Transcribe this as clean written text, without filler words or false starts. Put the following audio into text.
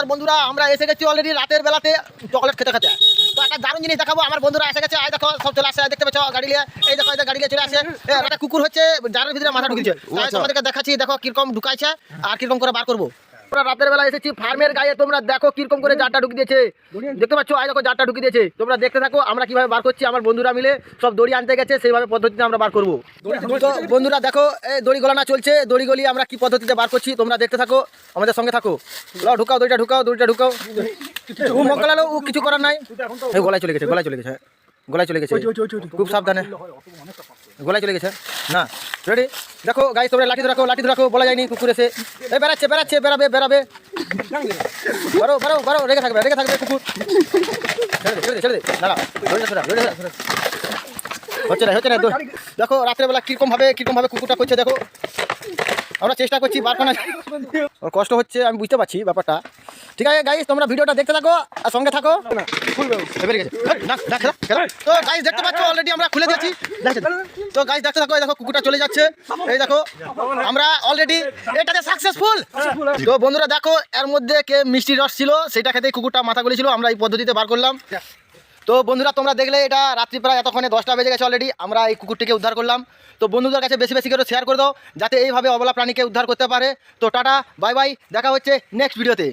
নমস্কার বন্ধুরা, আমরা এসে গেছি অলরেডি রাতের বেলাতে চকলেট খেতে খেতে। তো একটা দারুণ জিনিস দেখাবো, আমার বন্ধুরা এসে গেছে। আয় দেখো, সব চলে আসে, দেখতে পাচ্ছ গাড়ি নিয়ে। এই দেখো, গাড়ি নিয়ে চলে আসে। একটা কুকুর হচ্ছে জারের ভিতরে মাথা ঢুকিয়েছে। তোমাদেরকে দেখাচ্ছি, দেখো কিরকম ঢুকাইছে আর কিরকম করে বার করবো। আমরা রাতের বেলা এসেছি ফার্মের গায়ে, তোমরা দেখো কিরকম করে জারটা ঢুকিয়ে দিয়েছে, দেখতে পাচ্ছ। আয় দেখো, জারটা ঢুকিয়ে দিয়েছে। তোমরা দেখতে থাকো আমরা কিভাবে বার করছি। আমার বন্ধুরা মিলে সব দড়ি আনতে গেছে, সেইভাবে পদ্ধতিতে আমরা বার করবো। তো বন্ধুরা দেখো, এই দড়ি গলানো চলছে। দড়ি গলি আমরা কি পদ্ধতিতে বার করছি তোমরা দেখতে থাকো, আমাদের সঙ্গে থাকো। ঢুকাও দড়িটা, ঢুকাও দড়িটা, ঢুকাও। ও মকলালো, ও কিছু করার নাই। এই গলায় চলে গেছে, গলায় চলে গেছে, গলায় চলে গেছে। খুব সাবধানে, গলায় চলে গেছে। না রেডি, দেখো গাইস, তোমরা লাঠি ধরাকো, লাঠি ধরাকো, বলা যায়নি কুকুর এসে। এই বেড়াচ্ছে, বেড়াচ্ছে, বেড়াবে, বেড়াবে। বারো বারো বারো, রেখে থাকবে, রেখে থাকবে কুকুর। ছেড়ে দে, ছেড়ে দে, ছেড়ে দে, দাঁড়া, হচ্ছে না, হচ্ছে না। দেখো রাত্রেবেলা কিরকম ভাবে কুকুরটা করছে, দেখো। আমরা চেষ্টা করছি বার করার। ওর কষ্ট হচ্ছে, আমি বুঝতে পারছি ব্যাপারটা। ঠিক আছে গাইস, তোমরা ভিডিওটা দেখতে থাকো আর সঙ্গে থাকো। তো গাইস দেখতে পাচ্ছ অলরেডি আমরা খুলে দিয়েছি। তো গাইস দেখতে থাকো, দেখো কুকুরটা চলে যাচ্ছে। এই দেখো আমরা অলরেডি এটাতে সাকসেসফুল। তো বন্ধুরা দেখো, এর মধ্যে কে মিষ্টি রস ছিল, সেটা খেতেই কুকুরটা মাথা গলেছিল। আমরা এই পদ্ধতিতে বার করলাম। তো বন্ধুরা তোমরা দেখলে, এটা রাত্রি প্রায় এতক্ষণে 10টা বেজে গেছে অলরেডি। আমরা এই কুকুরটিকে উদ্ধার করলাম। তো বন্ধুদের কাছে বেশি বেশি করে শেয়ার করে দাও, যাতে এইভাবে অবলা প্রাণীকে উদ্ধার করতে পারে। তো টাটা, বাই বাই, দেখা হচ্ছে নেক্সট ভিডিওতে।